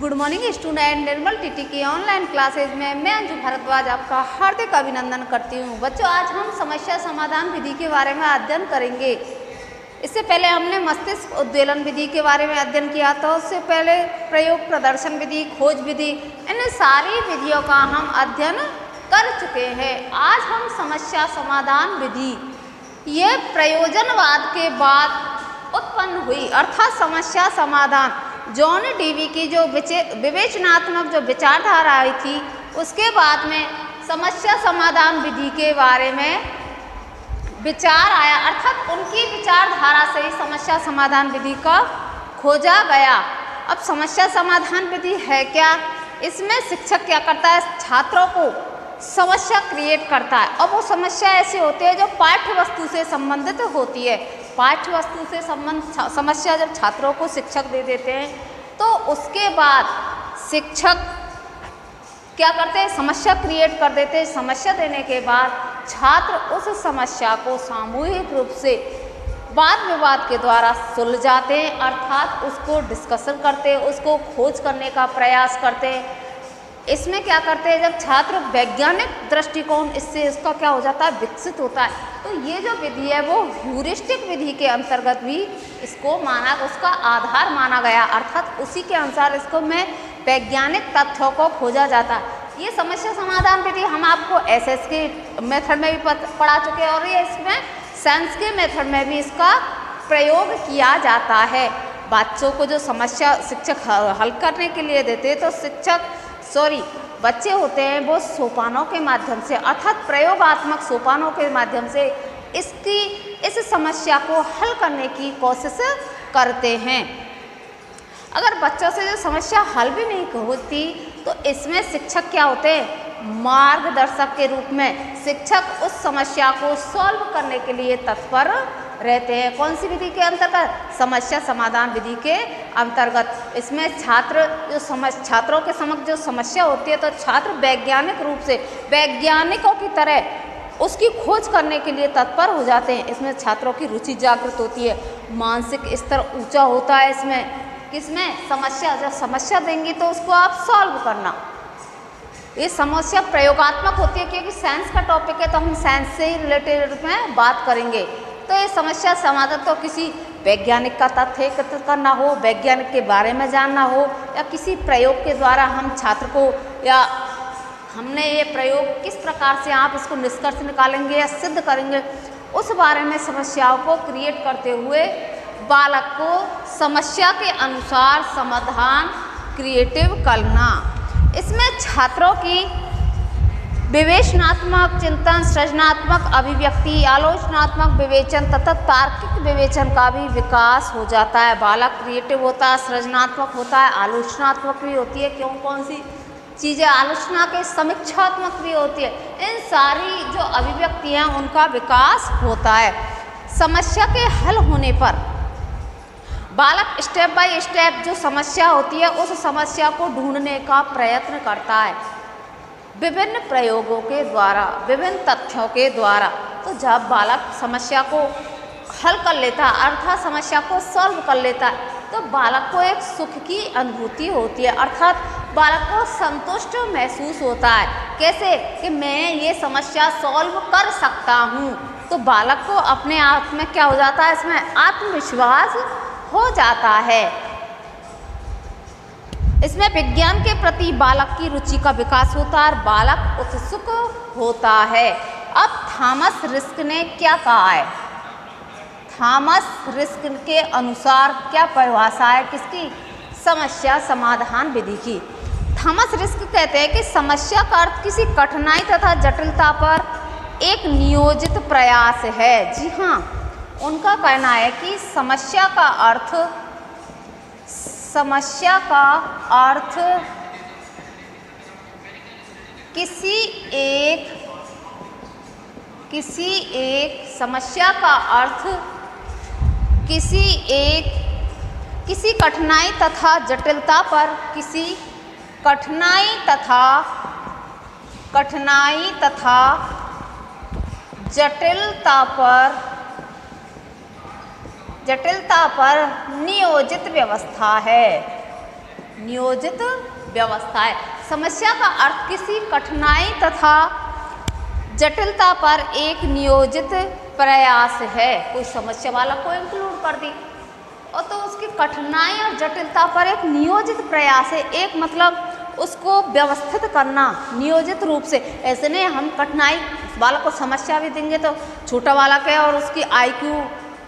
Good morning student. Nirmal TT की online classes में मैं अंजू भारद्वाज आपका हार्दिक अभिनंदन करती हूँ। बच्चों, आज हम समस्या समाधान विधि के बारे में अध्ययन करेंगे। इससे पहले हमने मस्तिष्क उद्वेलन विधि के बारे में अध्ययन किया था। उससे पहले प्रयोग प्रदर्शन विधि, खोज विधि, इन सारी विधियों का हम अध्ययन कर चुके हैं। आज हम समस्या समाधान विधि, ये प्रयोजनवाद के बाद उत्पन्न हुई, अर्थात समस्या समाधान जॉन डीवी की जो विवेचनात्मक जो विचारधारा आई थी, उसके बाद में समस्या समाधान विधि के बारे में विचार आया, अर्थात उनकी विचारधारा से ही समस्या समाधान विधि का खोजा गया। अब समस्या समाधान विधि है क्या? इसमें शिक्षक क्या करता है? छात्रों को समस्या क्रिएट करता है। अब वो समस्या ऐसी होती है जो पाठ्य वस्तु से संबंधित होती है। पाठ्य वस्तु से समस्या जब छात्रों को शिक्षक दे देते हैं, तो उसके बाद शिक्षक क्या करते हैं? समस्या क्रिएट कर देते हैं। समस्या देने के बाद छात्र उस समस्या को सामूहिक रूप से वाद विवाद के द्वारा सुलझाते हैं, अर्थात उसको डिस्कशन करते हैं, उसको खोज करने का प्रयास करते हैं। इसमें क्या करते हैं? जब छात्र वैज्ञानिक दृष्टिकोण इससे इसका क्या हो जाता है? विकसित होता है। तो ये जो विधि है वो ह्यूरिस्टिक विधि के अंतर्गत भी इसको माना, उसका आधार माना गया, अर्थात उसी के अनुसार इसको में वैज्ञानिक तथ्यों को खोजा जाता है। ये समस्या समाधान विधि हम आपको एसएस के मेथड में भी पढ़ा चुके हैं, और ये इसमें साइंस के मेथड में भी इसका प्रयोग किया जाता है। बच्चों को जो समस्या शिक्षक हल करने के लिए देते हैं, तो बच्चे होते हैं वो सोपानों के माध्यम से, अर्थात प्रयोगात्मक सोपानों के माध्यम से इस समस्या को हल करने की कोशिश करते हैं। अगर बच्चों से जो समस्या हल भी नहीं होती, तो इसमें शिक्षक क्या होते हैं? मार्गदर्शक के रूप में शिक्षक उस समस्या को सॉल्व करने के लिए तत्पर रहते हैं। कौन सी विधि के अंतर्गत? समस्या समाधान विधि के अंतर्गत। इसमें छात्रों के समक्ष जो समस्या होती है, तो छात्र वैज्ञानिक रूप से वैज्ञानिकों की तरह उसकी खोज करने के लिए तत्पर हो जाते हैं। इसमें छात्रों की रुचि जागृत होती है, मानसिक स्तर ऊंचा होता है। इसमें किसमें? समस्या, जब समस्या देंगी तो उसको आप सॉल्व करना। ये समस्या प्रयोगात्मक होती है, क्योंकि साइंस का टॉपिक है, तो हम साइंस से ही रिलेटेड में बात करेंगे। तो ये समस्या समाधान तो किसी वैज्ञानिक का तथ्य एकत्रित करना हो, वैज्ञानिक के बारे में जानना हो, या किसी प्रयोग के द्वारा हम छात्र को, या हमने ये प्रयोग किस प्रकार से आप इसको निष्कर्ष निकालेंगे या सिद्ध करेंगे, उस बारे में समस्याओं को क्रिएट करते हुए बालक को समस्या के अनुसार समाधान क्रिएटिव करना। इसमें छात्रों की विवेचनात्मक चिंतन, सृजनात्मक अभिव्यक्ति, आलोचनात्मक विवेचन तथा तार्किक विवेचन का भी विकास हो जाता है। बालक क्रिएटिव होता है, सृजनात्मक होता है, आलोचनात्मक भी होती है। कौन सी चीज़ें? आलोचना के समीक्षात्मक भी होती है। इन सारी जो अभिव्यक्ति हैं उनका विकास होता है। समस्या के हल होने पर बालक स्टेप बाय स्टेप जो समस्या होती है, उस समस्या को ढूंढने का प्रयत्न करता है विभिन्न प्रयोगों के द्वारा, विभिन्न तथ्यों के द्वारा। तो जब बालक समस्या को हल कर लेता है, अर्थात समस्या को सॉल्व कर लेता है, तो बालक को एक सुख की अनुभूति होती है, अर्थात बालक को संतुष्ट महसूस होता है। कैसे? कि मैं ये समस्या सॉल्व कर सकता हूँ। तो बालक को अपने आप में क्या हो जाता है? इसमें आत्मविश्वास हो जाता है। इसमें विज्ञान के प्रति बालक की रुचि का विकास होता है और बालक उत्सुक होता है। अब थॉमस रिस्क ने क्या कहा है? थॉमस रिस्क के अनुसार क्या परिभाषा है किसकी? समस्या समाधान विधि की। थॉमस रिस्क कहते हैं कि समस्या का अर्थ किसी कठिनाई तथा जटिलता पर एक नियोजित प्रयास है। जी हाँ, उनका कहना है कि समस्या का अर्थ किसी कठिनाई तथा जटिलता पर जटिलता पर नियोजित व्यवस्था है। नियोजित व्यवस्था है। समस्या का अर्थ किसी कठिनाई तथा जटिलता पर एक नियोजित प्रयास है। कोई समस्या वाला को इंक्लूड कर दी और तो उसकी कठिनाई और जटिलता पर एक नियोजित प्रयास है। एक मतलब उसको व्यवस्थित करना नियोजित रूप से। ऐसे नहीं हम कठिनाई बालक को समस्या भी देंगे तो छोटा बालक है और उसकी IQ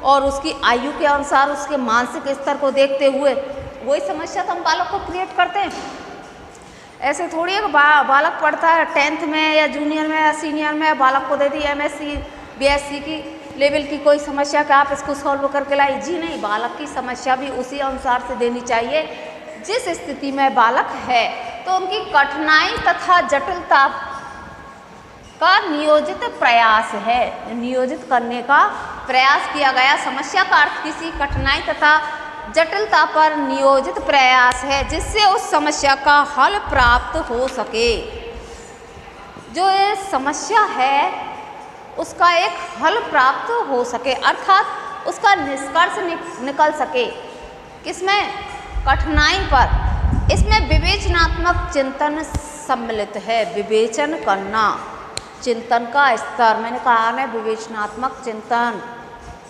और उसकी आयु के अनुसार उसके मानसिक स्तर को देखते हुए वही समस्या तो हम बालक को क्रिएट करते हैं। ऐसे थोड़ी है बालक पढ़ता है 10th में या जूनियर में या सीनियर में, बालक को दे दी MSc BSc की लेवल की कोई समस्या कि आप इसको सॉल्व करके लाई। जी नहीं, बालक की समस्या भी उसी अनुसार से देनी चाहिए जिस स्थिति में बालक है। तो उनकी कठिनाई तथा जटिलता का नियोजित प्रयास है, नियोजित करने का प्रयास किया गया। समस्या का अर्थ किसी कठिनाई तथा जटिलता पर नियोजित प्रयास है जिससे उस समस्या का हल प्राप्त हो सके। जो ये समस्या है उसका एक हल प्राप्त हो सके, अर्थात उसका निष्कर्ष निकल सके। किसमें? कठिनाई पर। इसमें विवेचनात्मक चिंतन सम्मिलित है। विवेचन करना, चिंतन का स्तर, मैंने कहा ना विवेचनात्मक चिंतन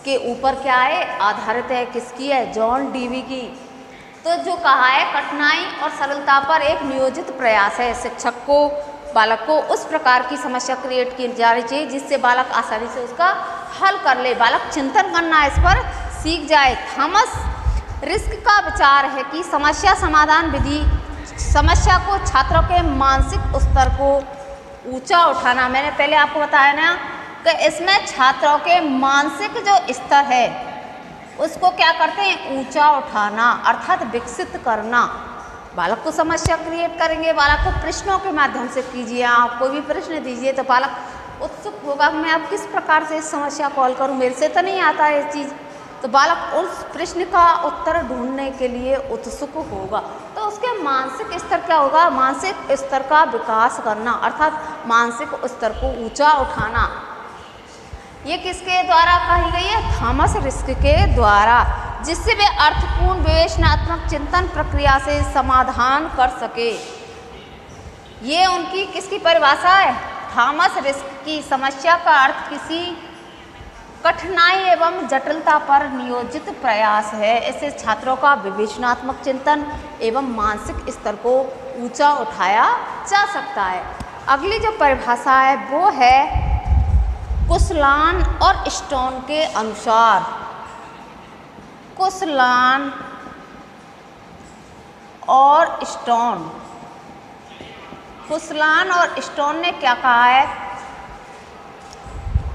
के ऊपर क्या है? आधारित है। किसकी है? जॉन डीवी की। तो जो कहा है कठिनाई और सरलता पर एक नियोजित प्रयास है। शिक्षक को बालक को उस प्रकार की समस्या क्रिएट की जानी चाहिए जिससे बालक आसानी से उसका हल कर ले। बालक चिंतन करना इस पर सीख जाए। थॉमस रिस्क का विचार है कि समस्या समाधान विधि समस्या को छात्रों के मानसिक स्तर को ऊंचा उठाना। मैंने पहले आपको बताया ना कि इसमें छात्रों के मानसिक जो स्तर है उसको क्या करते हैं? ऊंचा उठाना, अर्थात विकसित करना। बालक को समस्या क्रिएट करेंगे, बालक को प्रश्नों के माध्यम से कीजिए। आप कोई भी प्रश्न दीजिए तो बालक उत्सुक होगा मैं अब किस प्रकार से इस समस्या को हल करूँ, मेरे से तो नहीं आता है ये चीज़। तो बालक उस प्रश्न का उत्तर ढूंढने के लिए उत्सुक होगा। तो उसके मानसिक स्तर क्या होगा? मानसिक स्तर का विकास करना, अर्थात मानसिक स्तर को ऊंचा उठाना। ये किसके द्वारा कही गई है? थॉमस रिस्क के द्वारा, जिससे वे अर्थपूर्ण विवेचनात्मक चिंतन प्रक्रिया से समाधान कर सके। ये उनकी किसकी परिभाषा है? थॉमस रिस्क की। समस्या का अर्थ किसी कठिनाई एवं जटिलता पर नियोजित प्रयास है। इससे छात्रों का विवेचनात्मक चिंतन एवं मानसिक स्तर को ऊंचा उठाया जा सकता है। अगली जो परिभाषा है वो है कुसलान और स्टोन के अनुसार। कुसलान और स्टोन, कुसलान और स्टोन ने क्या कहा है?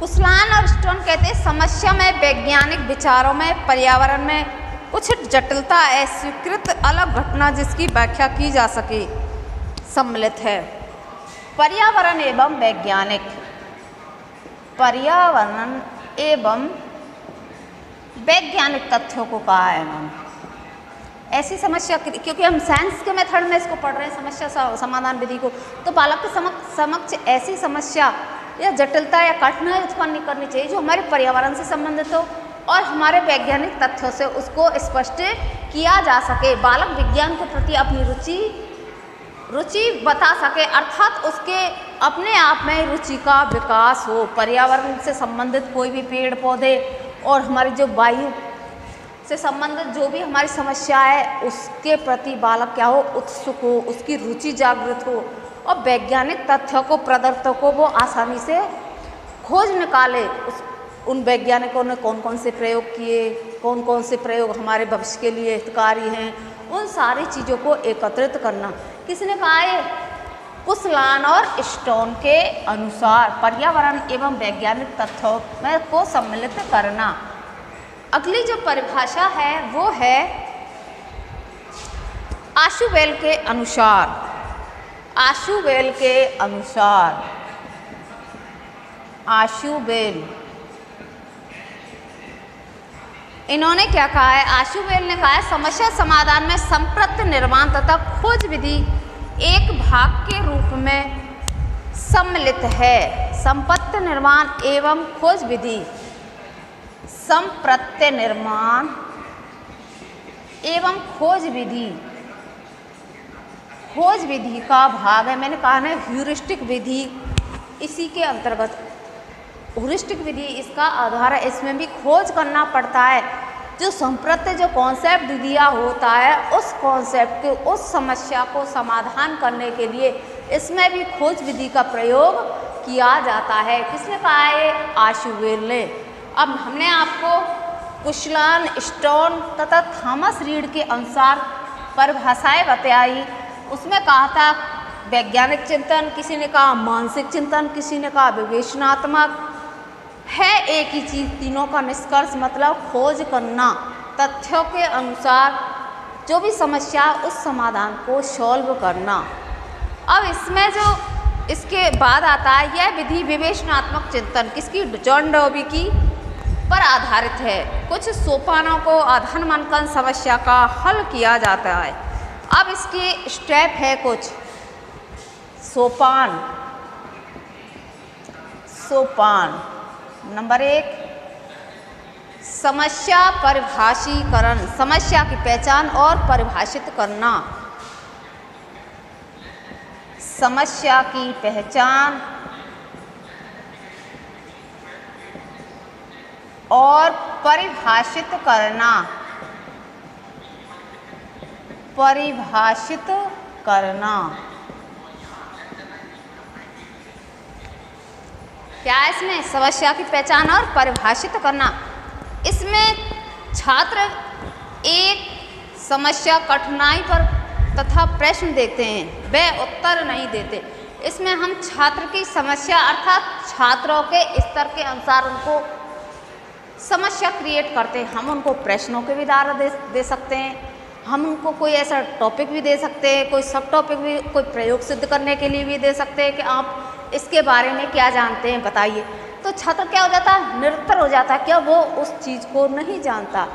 कुसलान और स्टोन कहते हैं समस्या में वैज्ञानिक विचारों में पर्यावरण में कुछ जटिलता अस्वीकृत अलग घटना जिसकी व्याख्या की जा सके सम्मिलित है। पर्यावरण एवं वैज्ञानिक, पर्यावरण एवं वैज्ञानिक तथ्यों को कहा है इन्होंने। ऐसी समस्या, क्योंकि हम साइंस के मेथड में इसको पढ़ रहे हैं समस्या समाधान विधि को, तो बालक के समक्ष ऐसी समस्या या जटिलता या कठिनाई उत्पन्न नहीं करनी चाहिए जो हमारे पर्यावरण से संबंधित हो और हमारे वैज्ञानिक तथ्यों से उसको स्पष्ट किया जा सके। बालक विज्ञान के प्रति अपनी रुचि बता सके, अर्थात उसके अपने आप में रुचि का विकास हो। पर्यावरण से संबंधित कोई भी पेड़ पौधे और हमारी जो वायु से संबंधित जो भी हमारी समस्या है उसके प्रति बालक क्या हो? उत्सुक हो, उसकी रुचि जागृत हो और वैज्ञानिक तथ्यों को पदार्थों को वो आसानी से खोज निकाले। उन वैज्ञानिकों ने कौन कौन से प्रयोग किए, कौन कौन से प्रयोग हमारे भविष्य के लिए हितकारी हैं, उन सारी चीज़ों को एकत्रित करना। किसने कहा है? कुसलान और स्टोन के अनुसार पर्यावरण एवं वैज्ञानिक तथ्यों में को सम्मिलित करना। अगली जो परिभाषा है वो है आशुबेल के अनुसार। आशुबेल के अनुसार, आशुबेल इन्होंने क्या कहा है? आशुबेल ने कहा है समस्या समाधान में संप्रत्य निर्माण तथा खोज विधि एक भाग के रूप में सम्मिलित है। संपत्ति निर्माण एवं खोज विधि, संप्रत्य निर्माण एवं खोज विधि खोज विधि का भाग है। मैंने कहा ना ह्यूरिस्टिक विधि, इसी के अंतर्गत ह्यूरिस्टिक विधि इसका आधार है। इसमें भी खोज करना पड़ता है, जो संप्रत्य जो कॉन्सेप्ट दिया होता है उस कॉन्सेप्ट के उस समस्या को समाधान करने के लिए इसमें भी खोज विधि का प्रयोग किया जाता है। किसने कहा है? आशुवेल ने। अब हमने आपको कुशलान, स्टोन तथा थॉमस रीड के अनुसार परिभाषाएं बताई। उसमें कहा था वैज्ञानिक चिंतन, किसी ने कहा मानसिक चिंतन, किसी ने कहा विवेचनात्मक। है एक ही चीज़, तीनों का निष्कर्ष मतलब खोज करना, तथ्यों के अनुसार जो भी समस्या उस समाधान को सॉल्व करना। अब इसमें जो इसके बाद आता है यह विधि विवेचनात्मक चिंतन, किसकी? जॉन डॉबी की पर आधारित है। कुछ सोपानों को आधार मानकर समस्या का हल किया जाता है। अब इसके स्टेप है कुछ सोपान। नंबर 1 समस्या परिभाषीकरण, समस्या की पहचान और परिभाषित करना। समस्या की पहचान और परिभाषित करना। क्या है इसमें? समस्या की पहचान और परिभाषित करना। इसमें छात्र एक समस्या कठिनाई पर तथा प्रश्न देते हैं, वे उत्तर नहीं देते। इसमें हम छात्र की समस्या अर्थात छात्रों के स्तर के अनुसार उनको समस्या क्रिएट करते हैं। हम उनको प्रश्नों के भी द्वारा दे सकते हैं, हम उनको कोई ऐसा टॉपिक भी दे सकते हैं, कोई सब टॉपिक भी, कोई प्रयोग सिद्ध करने के लिए भी दे सकते हैं कि आप इसके बारे में क्या जानते हैं बताइए। तो छात्र क्या हो जाता है? निरुत्तर हो जाता है। क्या वो उस चीज़ को नहीं जानता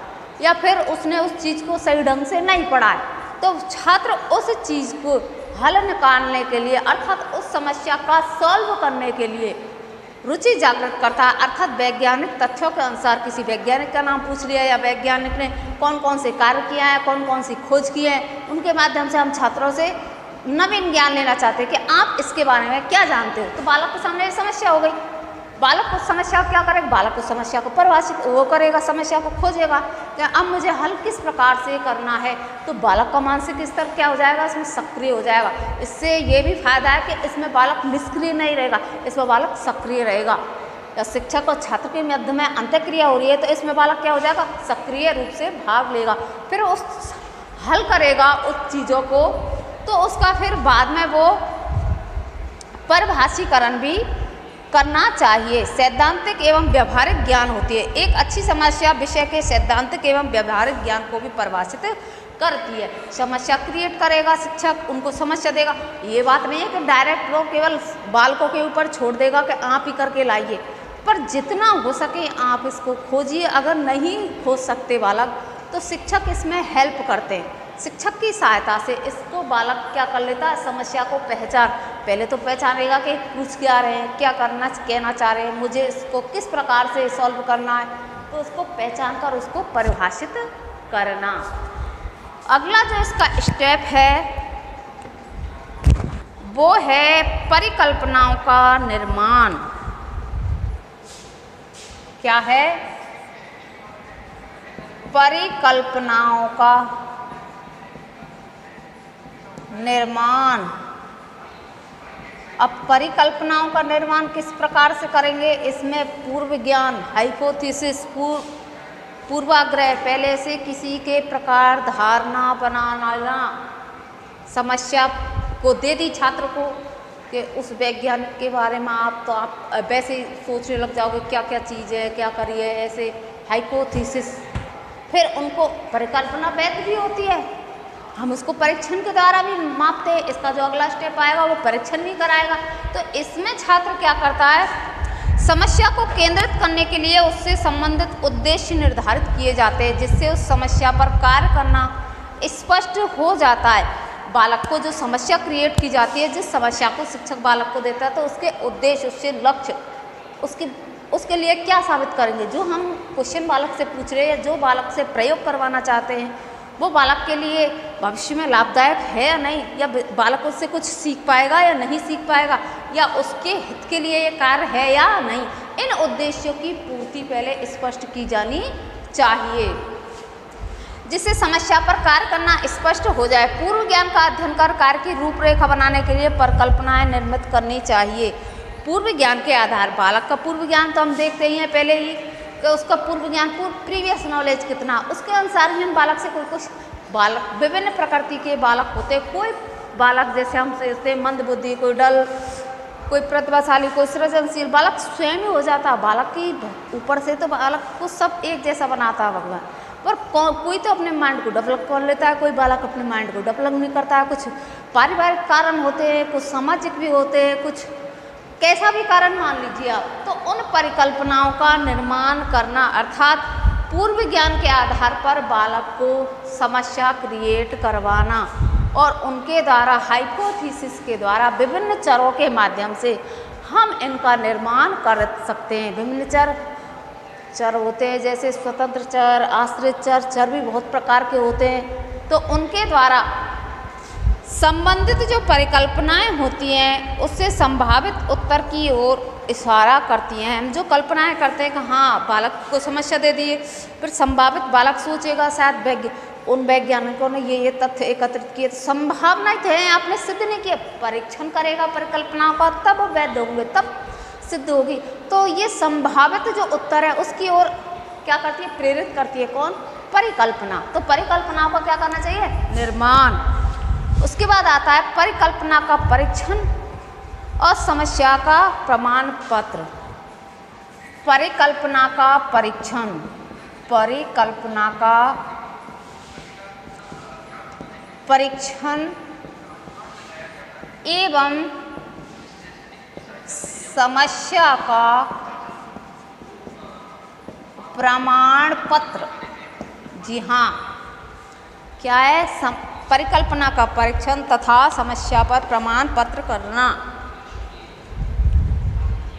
या फिर उसने उस चीज़ को सही ढंग से नहीं पढ़ा है। तो छात्र उस चीज़ को हल निकालने के लिए अर्थात उस समस्या का सॉल्व करने के लिए रुचि जागृत करता है। अर्थात वैज्ञानिक तथ्यों के अनुसार किसी वैज्ञानिक का नाम पूछ लिया या वैज्ञानिक ने कौन कौन से कार्य किया है, कौन कौन सी खोज की है, उनके माध्यम से हम छात्रों से नवीन ज्ञान लेना चाहते हैं कि आप इसके बारे में क्या जानते हो। तो बालक के सामने समस्या हो गई, बालक उस समस्या को क्या करेगा? बालक उस समस्या को परिभाषित वो करेगा, समस्या को खोजेगा कि अब मुझे हल किस प्रकार से करना है। तो बालक का मानसिक स्तर क्या हो जाएगा? इसमें सक्रिय हो जाएगा। इससे ये भी फायदा है कि इसमें बालक निष्क्रिय नहीं रहेगा, इसमें बालक सक्रिय रहेगा। या शिक्षक और छात्र के मध्य में अंतःक्रिया हो रही है तो इसमें बालक क्या हो जाएगा? सक्रिय रूप से भाग लेगा, फिर उस हल करेगा उस चीज़ों को। तो उसका फिर बाद में वो परिभाषीकरण भी करना चाहिए। सैद्धांतिक एवं व्यवहारिक ज्ञान होती है। एक अच्छी समस्या विषय के सैद्धांतिक एवं व्यवहारिक ज्ञान को भी परिभाषित करती है। समस्या क्रिएट करेगा शिक्षक, उनको समस्या देगा। ये बात नहीं है कि डायरेक्ट वो केवल बालकों के ऊपर छोड़ देगा कि आप ही करके लाइए, पर जितना हो सके आप इसको खोजिए। अगर नहीं खोज सकते बालक तो शिक्षक इसमें हेल्प करते हैं। शिक्षक की सहायता से इसको बालक क्या कर लेता है? समस्या को पहले तो पहचानेगा कि पूछ क्या रहे हैं, क्या कहना चाह रहे हैं, मुझे इसको किस प्रकार से सॉल्व करना है, तो उसको पहचान कर उसको परिभाषित करना। अगला जो इसका स्टेप है वो है परिकल्पनाओं का निर्माण। क्या है? परिकल्पनाओं का निर्माण। अब परिकल्पनाओं का निर्माण किस प्रकार से करेंगे? इसमें पूर्व ज्ञान, हाइपोथेसिस, पूर्वाग्रह, पहले से किसी के प्रकार धारणा बनाना, समस्या को दे दी छात्र को कि उस वैज्ञानिक के बारे में आप वैसे ही सोचने लग जाओगे क्या क्या चीज़ है, क्या करिए, ऐसे हाइपोथेसिस। फिर उनको परिकल्पना व्यक्त भी होती है, हम उसको परीक्षण के द्वारा भी मापते हैं। इसका जो अगला स्टेप आएगा वो परीक्षण भी कराएगा। तो इसमें छात्र क्या करता है? समस्या को केंद्रित करने के लिए उससे संबंधित उद्देश्य निर्धारित किए जाते हैं, जिससे उस समस्या पर कार्य करना स्पष्ट हो जाता है। बालक को जो समस्या क्रिएट की जाती है, जिस समस्या को शिक्षक बालक को देता है, तो उसके उद्देश्य, उससे लक्ष्य, उसके लिए क्या साबित करेंगे। जो हम क्वेश्चन बालक से पूछ रहे हैं, जो बालक से प्रयोग करवाना चाहते हैं, वो बालक के लिए भविष्य में लाभदायक है या नहीं, या बालक उससे कुछ सीख पाएगा या नहीं सीख पाएगा, या उसके हित के लिए ये कार्य है या नहीं, इन उद्देश्यों की पूर्ति पहले स्पष्ट की जानी चाहिए, जिससे समस्या पर कार्य करना स्पष्ट हो जाए। पूर्व ज्ञान का अध्ययन कर कार्य की रूपरेखा बनाने के लिए परिकल्पनाएं निर्मित करनी चाहिए। पूर्व ज्ञान के आधार, बालक का पूर्व ज्ञान तो हम देखते ही हैं पहले ही कि उसका पूर्व ज्ञान प्रीवियस नॉलेज कितना, उसके अनुसार ही हम बालक से कुछ बालक विभिन्न प्रकृति के बालक होते, कोई बालक जैसे हम सोचते मंद बुद्धि, कोई डल, कोई प्रतिभाशाली, कोई सृजनशील, बालक स्वयं ही हो जाता। बालक की ऊपर से तो बालक को सब एक जैसा बनाता है भगवान, पर कोई तो अपने माइंड को डेवलप कर लेता है, कोई बालक अपने माइंड को डेवलप नहीं करता है। कुछ पारिवारिक कारण होते हैं, कुछ सामाजिक भी होते हैं, कुछ कैसा भी कारण मान लीजिए आप, तो उन परिकल्पनाओं का निर्माण करना अर्थात पूर्व ज्ञान के आधार पर बालक को समस्या क्रिएट करवाना और उनके द्वारा हाइपोथेसिस के द्वारा विभिन्न चरों के माध्यम से हम इनका निर्माण कर सकते हैं। विभिन्न चर होते हैं, जैसे स्वतंत्र चर, आश्रित चर भी बहुत प्रकार के होते हैं, तो उनके द्वारा संबंधित जो परिकल्पनाएं होती हैं उससे संभावित उत्तर की ओर इशारा करती हैं। हम जो कल्पनाएं करते हैं कि हाँ बालक को समस्या दे दिए, फिर संभावित बालक सोचेगा शायद उन वैज्ञानिकों ने ये तथ्य एकत्रित किए, तो संभावनाएं थे आपने सिद्ध नहीं किया, परीक्षण करेगा परिकल्पनाओं का, तब वैध होंगे, तब सिद्ध होगी। तो ये संभावित जो उत्तर है उसकी ओर क्या करती है, प्रेरित करती है कौन, परिकल्पना। तो परिकल्पनाओं का क्या करना चाहिए, निर्माण। उसके बाद आता है परिकल्पना का परीक्षण और समस्या का प्रमाण पत्र। परिकल्पना का परीक्षण, परिकल्पना का परीक्षण एवं समस्या का प्रमाण पत्र। जी हाँ, क्या है, परिकल्पना का परीक्षण तथा समस्या पर प्रमाण पत्र करना।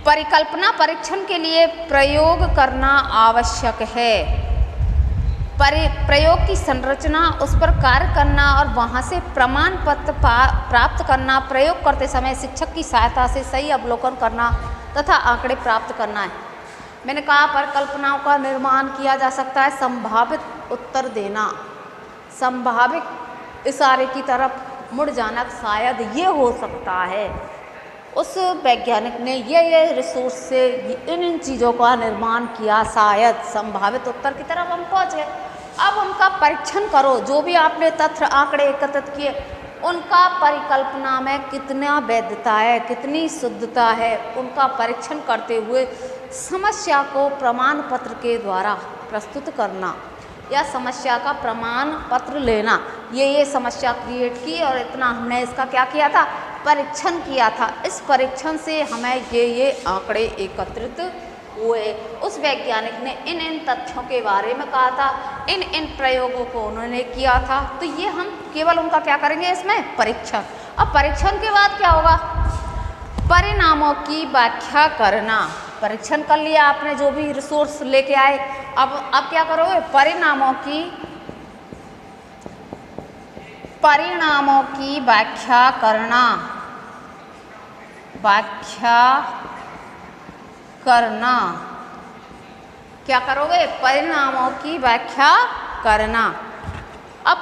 परिकल्पना परीक्षण के लिए प्रयोग करना आवश्यक है। प्रयोग की संरचना, उस पर कार्य करना और वहाँ से प्रमाण पत्र प्राप्त करना। प्रयोग करते समय शिक्षक की सहायता से सही अवलोकन करना तथा आंकड़े प्राप्त करना है। मैंने कहा परिकल्पनाओं का निर्माण किया जा सकता है, संभावित उत्तर देना, संभावित इशारे की तरफ मुड़ जाना, शायद ये हो सकता है। उस वैज्ञानिक ने ये रिसोर्स से इन चीज़ों का निर्माण किया, शायद संभावित उत्तर की तरफ हम पहुँचे। अब उनका परीक्षण करो, जो भी आपने तथ्य आंकड़े एकत्रित किए उनका परिकल्पना में कितना वैधता है, कितनी शुद्धता है, उनका परीक्षण करते हुए समस्या को प्रमाण पत्र के द्वारा प्रस्तुत करना या समस्या का प्रमाण पत्र लेना। ये समस्या क्रिएट की और इतना हमने इसका क्या किया था, परीक्षण किया था। इस परीक्षण से हमें ये आंकड़े एकत्रित हुए। उस वैज्ञानिक ने इन तथ्यों के बारे में कहा था, इन प्रयोगों को उन्होंने किया था, तो ये हम केवल उनका क्या करेंगे इसमें, परीक्षण। अब परीक्षण के बाद क्या होगा, परिणामों की व्याख्या करना। परीक्षण कर लिया आपने, जो भी रिसोर्स लेके आए, अब क्या करोगे, परिणामों की व्याख्या करना, क्या करोगे, परिणामों की व्याख्या करना। अब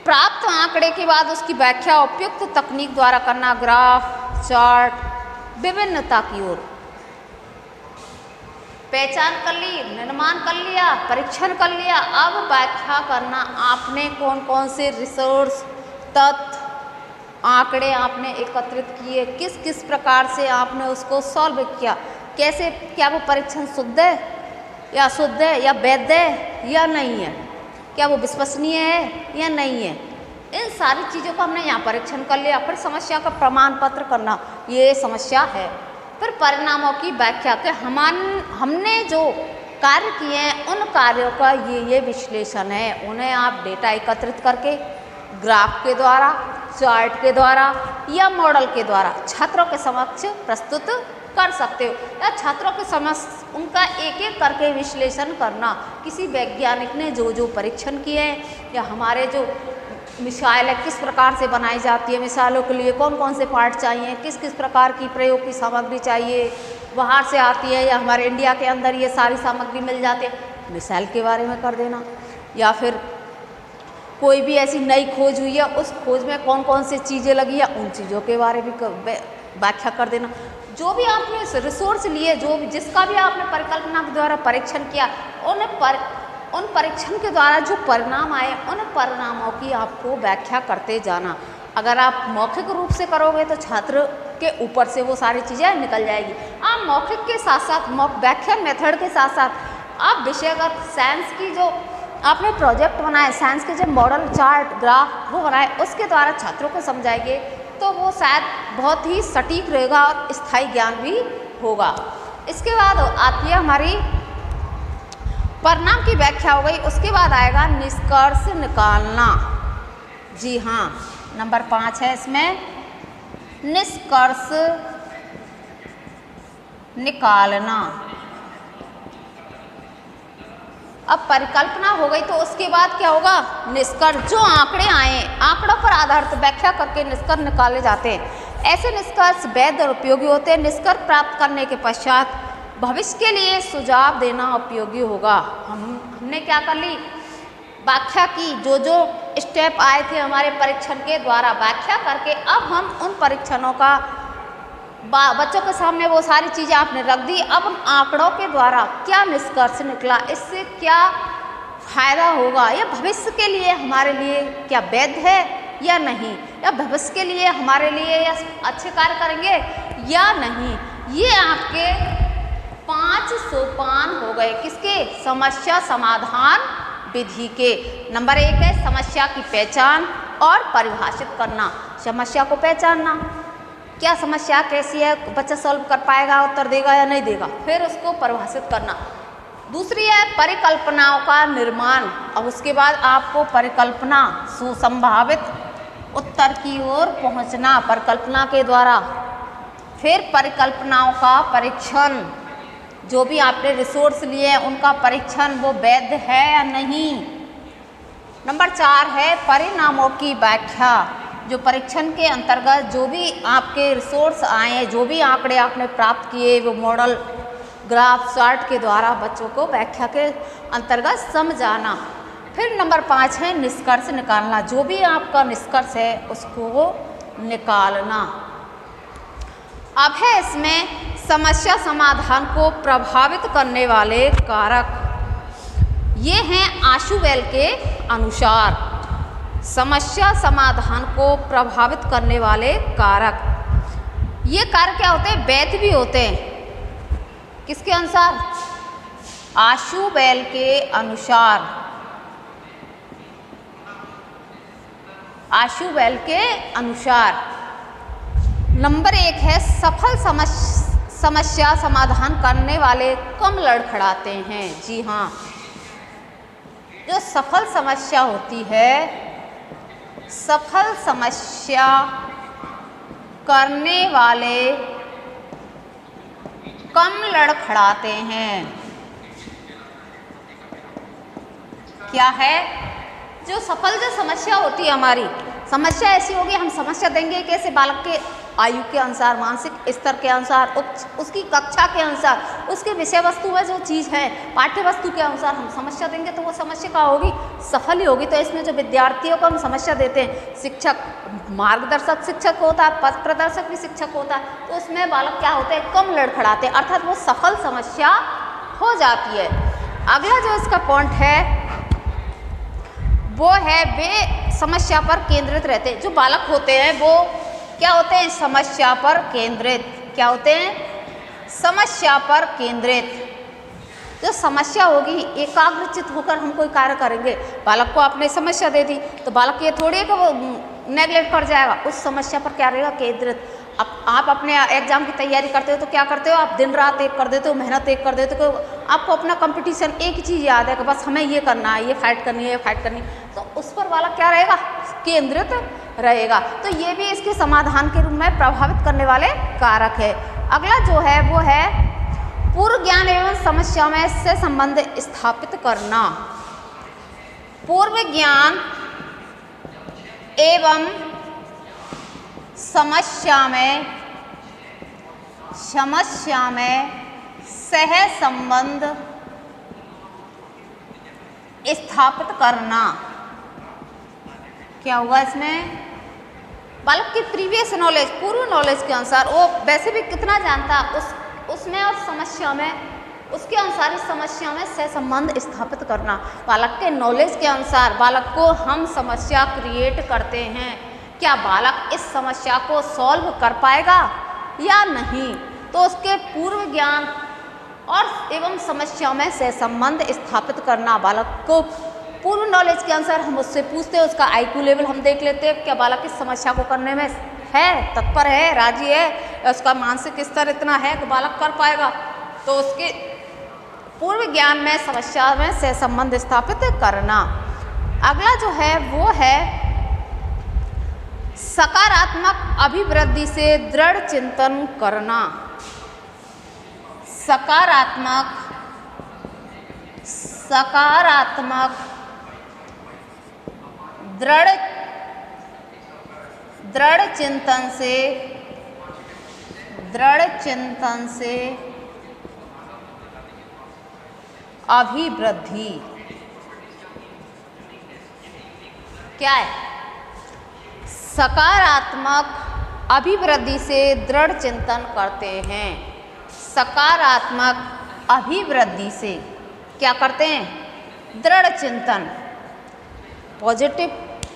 प्राप्त आंकड़े के बाद उसकी व्याख्या उपयुक्त तकनीक द्वारा करना, ग्राफ, चार्ट, विभिन्नता की ओर। पहचान कर ली, निर्माण कर लिया, परीक्षण कर लिया, अब व्याख्या करना। आपने कौन कौन से रिसोर्स, तथ्य, आंकड़े आपने एकत्रित किए, किस किस प्रकार से आपने उसको सॉल्व किया, कैसे, क्या वो परीक्षण शुद्ध है या अशुद्ध है या वैध है या नहीं है, क्या वो विश्वसनीय है या नहीं है, इन सारी चीज़ों का हमने यहाँ परीक्षण कर लिया। फिर समस्या का प्रमाण पत्र करना, ये समस्या है। फिर परिणामों की व्याख्या के हमने जो कार्य किए हैं उन कार्यों का ये विश्लेषण है। उन्हें आप डेटा एकत्रित करके ग्राफ के द्वारा, चार्ट के द्वारा या मॉडल के द्वारा छात्रों के समक्ष प्रस्तुत कर सकते हो, या छात्रों के समक्ष उनका एक एक करके विश्लेषण करना। किसी वैज्ञानिक ने जो परीक्षण किए हैं या हमारे जो मिसाइलें किस प्रकार से बनाई जाती है, मिसाइलों के लिए कौन कौन से पार्ट चाहिए, किस किस प्रकार की प्रयोग की सामग्री चाहिए, बाहर से आती है या हमारे इंडिया के अंदर ये सारी सामग्री मिल जाती है, मिसाइल के बारे में कर देना। या फिर कोई भी ऐसी नई खोज हुई है, उस खोज में कौन कौन सी चीज़ें लगी है, उन चीज़ों के बारे में व्याख्या कर देना। जो भी आपने रिसोर्स लिए, जो भी जिसका भी आपने परिकल्पना के द्वारा परीक्षण किया, उन परीक्षण के द्वारा जो परिणाम आए, उन परिणामों की आपको व्याख्या करते जाना। अगर आप मौखिक रूप से करोगे तो छात्र के ऊपर से वो सारी चीज़ें निकल जाएगी। आप मौखिक के साथ साथ व्याख्यान मेथड के साथ साथ आप विषयगत साइंस की जो आपने प्रोजेक्ट बनाए, साइंस के जो मॉडल, चार्ट, ग्राफ वो बनाए, उसके द्वारा छात्रों को समझाएंगे तो वो शायद बहुत ही सटीक रहेगा और स्थायी ज्ञान भी होगा। इसके बाद आती है हमारी परिणाम की व्याख्या हो गई। उसके बाद आएगा निष्कर्ष निकालना। जी हाँ, नंबर 5 है इसमें निष्कर्ष निकालना। अब परिकल्पना हो गई तो उसके बाद क्या होगा, निष्कर्ष। जो आंकड़े आए, आंकड़ों पर आधारित व्याख्या करके निष्कर्ष निकाले जाते हैं। ऐसे निष्कर्ष वैध और उपयोगी होते हैं। निष्कर्ष प्राप्त करने के पश्चात भविष्य के लिए सुझाव देना उपयोगी होगा। हमने क्या कर ली, व्याख्या की, जो जो स्टेप आए थे हमारे परीक्षण के द्वारा व्याख्या करके, अब हम उन परीक्षणों का बच्चों के सामने वो सारी चीज़ें आपने रख दी। अब उन आंकड़ों के द्वारा क्या निष्कर्ष निकला, इससे क्या फायदा होगा, या भविष्य के लिए हमारे लिए क्या वैध है या नहीं, या भविष्य के लिए हमारे लिए या अच्छे कार्य करेंगे या नहीं। ये आपके 5 सोपान हो गए किसके, समस्या समाधान विधि के। नंबर 1 है समस्या की पहचान और परिभाषित करना। समस्या को पहचानना, क्या समस्या कैसी है, बच्चा सॉल्व कर पाएगा, उत्तर देगा या नहीं देगा, फिर उसको परिभाषित करना। दूसरी है परिकल्पनाओं का निर्माण। अब उसके बाद आपको परिकल्पना सुसंभावित उत्तर की ओर पहुंचना परिकल्पना के द्वारा। फिर परिकल्पनाओं का परीक्षण, जो भी आपने रिसोर्स लिए हैं उनका परीक्षण, वो वैध है या नहीं। नंबर 4 है परिणामों की व्याख्या। जो परीक्षण के अंतर्गत जो भी आपके रिसोर्स आए, जो भी आंकड़े आपने प्राप्त किए, वो मॉडल, ग्राफ, चार्ट के द्वारा बच्चों को व्याख्या के अंतर्गत समझाना। फिर नंबर 5 है निष्कर्ष निकालना। जो भी आपका निष्कर्ष है उसको निकालना। अब है इसमें समस्या समाधान को प्रभावित करने वाले कारक। ये हैं आशुबेल के अनुसार समस्या समाधान को प्रभावित करने वाले कारक। ये कारक क्या होते हैं, वैध भी होते हैं। किसके अनुसार, आशुबेल के अनुसार। आशुबेल के अनुसार। नंबर 1 है सफल समस्या समाधान करने वाले कम लड़खड़ाते हैं। जी हाँ, जो सफल समस्या होती है, सफल समस्या करने वाले कम लड़खड़ाते हैं। क्या है, जो समस्या होती है हमारी, समस्या ऐसी होगी, हम समस्या देंगे कैसे, बालक के आयु के अनुसार, मानसिक स्तर के अनुसार, उसकी कक्षा के अनुसार, उसके विषय वस्तु में जो चीज़ है, पाठ्य वस्तु के अनुसार हम समस्या देंगे तो वो समस्या क्या होगी, सफल ही होगी। तो इसमें जो विद्यार्थियों को हम समस्या देते हैं, शिक्षक, मार्गदर्शक शिक्षक होता है, पथ प्रदर्शक भी शिक्षक होता है, तो उसमें बालक क्या होते हैं, कम लड़खड़ाते हैं, अर्थात वो सफल समस्या हो जाती है। अगला जो इसका पॉइंट है वो है वे समस्या पर केंद्रित रहते हैं। जो बालक होते हैं वो क्या होते हैं, समस्या पर केंद्रित। क्या होते हैं, समस्या पर केंद्रित। जो समस्या होगी, एकाग्रचित होकर हम कोई कार्य करेंगे। बालक को आपने समस्या दे दी तो बालक ये थोड़ी है कि वो नेगलेक्ट कर जाएगा, उस समस्या पर क्या रहेगा, केंद्रित। अब आप अपने एग्जाम की तैयारी करते हो तो क्या करते हो, आप दिन रात एक कर देते हो, मेहनत एक कर देते हो। आपको अपना कंपटीशन एक ही चीज़ याद है कि बस हमें ये करना है, ये फाइट करनी है, ये फाइट करनी है, तो उस पर वाला क्या रहेगा, केंद्रित रहेगा। तो ये भी इसके समाधान के रूप में प्रभावित करने वाले कारक है। अगला जो है वो है पूर्व ज्ञान एवं समस्या में से संबंध स्थापित करना। पूर्व ज्ञान एवं समस्या में सह संबंध स्थापित करना। क्या हुआ इसमें? बालक की प्रीवियस नॉलेज, पूर्व नॉलेज के अनुसार वो वैसे भी कितना जानता उसमें और समस्या में, उसके अनुसार इस समस्या में सह संबंध स्थापित करना। बालक के नॉलेज के अनुसार बालक को हम समस्या क्रिएट करते हैं, क्या बालक इस समस्या को सॉल्व कर पाएगा या नहीं, तो उसके पूर्व ज्ञान और एवं समस्या में सह संबंध स्थापित करना। बालक को पूर्व नॉलेज के अनुसार हम उससे पूछते हैं, उसका IQ लेवल हम देख लेते हैं, क्या बालक इस समस्या को करने में है, तत्पर है, राजी है, या उसका मानसिक स्तर इतना है कि बालक कर पाएगा। तो उसके पूर्व ज्ञान में समस्या में सह संबंध स्थापित करना। अगला जो है वो है सकारात्मक अभिवृद्धि से दृढ़ चिंतन करना। सकारात्मक दृढ़ चिंतन से अभिवृद्धि। क्या है? सकारात्मक अभिवृद्धि से दृढ़ चिंतन करते हैं। सकारात्मक अभिवृद्धि से क्या करते हैं? दृढ़ चिंतन। पॉजिटिव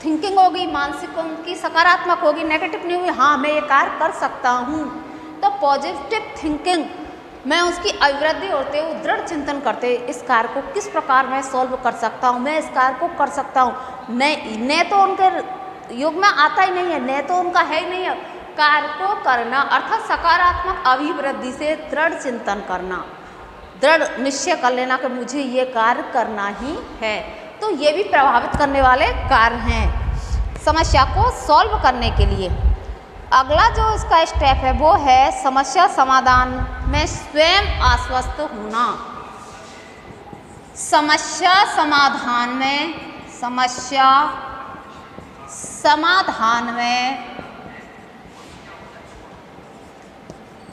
थिंकिंग होगी, मानसिक उनकी सकारात्मक होगी, नेगेटिव नहीं हुई। हाँ, मैं ये कार्य कर सकता हूँ, तो पॉजिटिव थिंकिंग मैं उसकी अभिवृद्धि होते हुए दृढ़ चिंतन करते, इस कार्य को किस प्रकार मैं सॉल्व कर सकता हूँ, मैं इस कार्य को कर सकता हूँ। नहीं तो उनके युग में आता ही नहीं है, नहीं तो उनका है ही नहीं है। कार्य को करना अर्थात सकारात्मक अभिवृद्धि से दृढ़ चिंतन करना, दृढ़ निश्चय कर लेना कि मुझे ये कार्य करना ही है। तो ये भी प्रभावित करने वाले कार्य हैं समस्या को सॉल्व करने के लिए। अगला जो इसका स्टेप है वो है समस्या समाधान में स्वयं आश्वस्त होना। समस्या समाधान में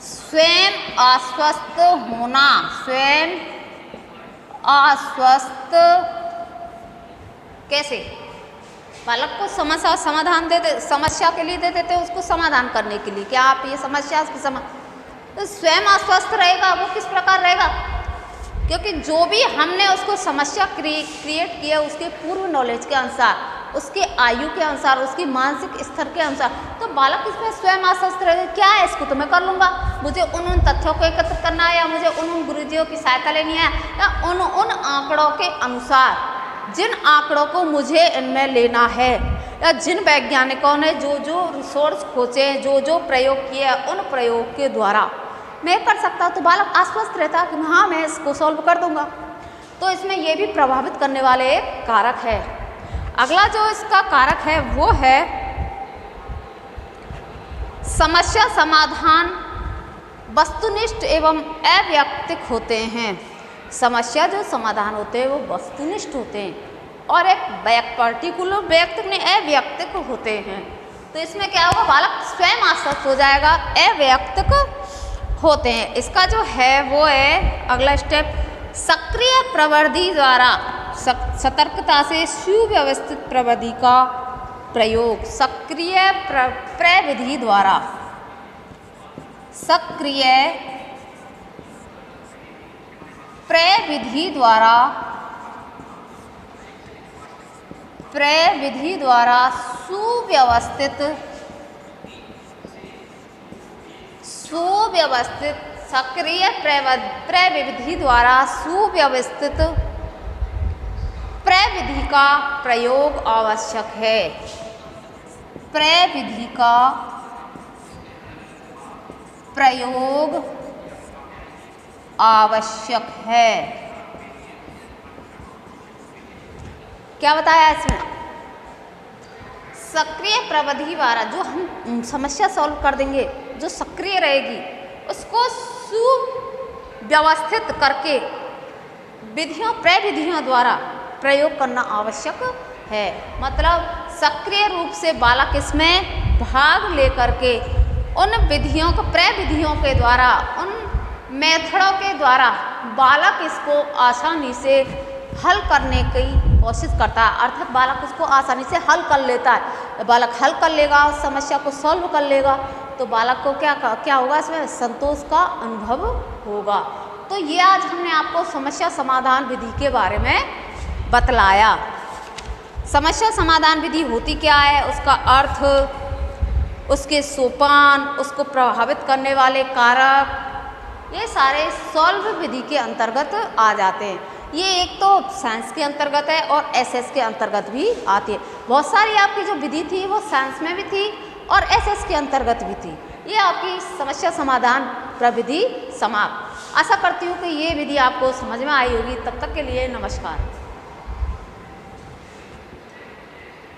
स्वयं आश्वस्त होना। स्वयं आश्वस्त कैसे? बालक को समस्या समाधान समस्या के लिए दे देते, उसको समाधान करने के लिए, क्या आप ये समस्या तो स्वयं आश्वस्त रहेगा। वो किस प्रकार रहेगा? क्योंकि जो भी हमने उसको समस्या क्रिएट की है उसके पूर्व नॉलेज के अनुसार, उसके आयु के अनुसार, उसकी मानसिक स्तर के अनुसार, तो बालक इसमें स्वयं आश्वस्त रहेगा। क्या है, इसको तो मैं कर लूँगा, मुझे उन तथ्यों को एकत्र करना है, या मुझे उन गुरुजियों की सहायता लेनी है, या उन आंकड़ों के अनुसार, जिन आंकड़ों को मुझे इनमें लेना है, या जिन वैज्ञानिकों ने जो रिसोर्स खोजे, जो प्रयोग किए, उन प्रयोग के द्वारा मैं कर सकता हूँ, तो बालक आश्वस्त रहता कि हाँ मैं इसको सॉल्व कर दूंगा। तो इसमें ये भी प्रभावित करने वाले एक कारक है। अगला जो इसका कारक है वो है समस्या समाधान वस्तुनिष्ठ एवं अवैयक्तिक होते हैं। समस्या जो समाधान होते हैं वो वस्तुनिष्ठ होते हैं, और एक पर्टिकुलर व्यक्ति में अवैयक्तिक होते हैं। तो इसमें क्या होगा, बालक स्वयं आश्वस्त हो जाएगा, अवैयक्तिक होते हैं। इसका जो है वो है अगला स्टेप सक्रिय प्रविधि द्वारा सतर्कता से सुव्यवस्थित प्रविधि का प्रयोग। सक्रिय प्रविधि द्वारा, सक्रिय प्रविधि द्वारा सुव्यवस्थित सक्रिय प्रविधि द्वारा सुव्यवस्थित प्रविधि का प्रयोग आवश्यक है। प्रविधि का प्रयोग आवश्यक है। क्या बताया इसमें? सक्रिय प्रविधि द्वारा जो हम समस्या सॉल्व कर देंगे, जो सक्रिय रहेगी, उसको सुव्यवस्थित करके प्रविधियों द्वारा प्रयोग करना आवश्यक है। मतलब सक्रिय रूप से बालक इसमें भाग लेकर के उन विधियों को प्रविधियों के द्वारा, उन मेथडों के द्वारा बालक इसको आसानी से हल करने की कोशिश करता है, अर्थात बालक उसको आसानी से हल कर लेता है। बालक हल कर लेगा, उस समस्या को सॉल्व कर लेगा, तो बालक को क्या होगा, इसमें संतोष का अनुभव होगा। तो ये आज हमने आपको समस्या समाधान विधि के बारे में बतलाया। समस्या समाधान विधि होती क्या है, उसका अर्थ, उसके सोपान, उसको प्रभावित करने वाले कारक, ये सारे सॉल्व विधि के अंतर्गत आ जाते हैं। ये एक तो साइंस के अंतर्गत है और एसएस के अंतर्गत भी आती है। बहुत सारी आपकी जो विधि थी वो साइंस में भी थी और एसएस के अंतर्गत भी थी। ये आपकी समस्या समाधान प्रविधि समाप्त। आशा करती हूँ कि ये विधि आपको समझ में आई होगी। तब तक के लिए नमस्कार।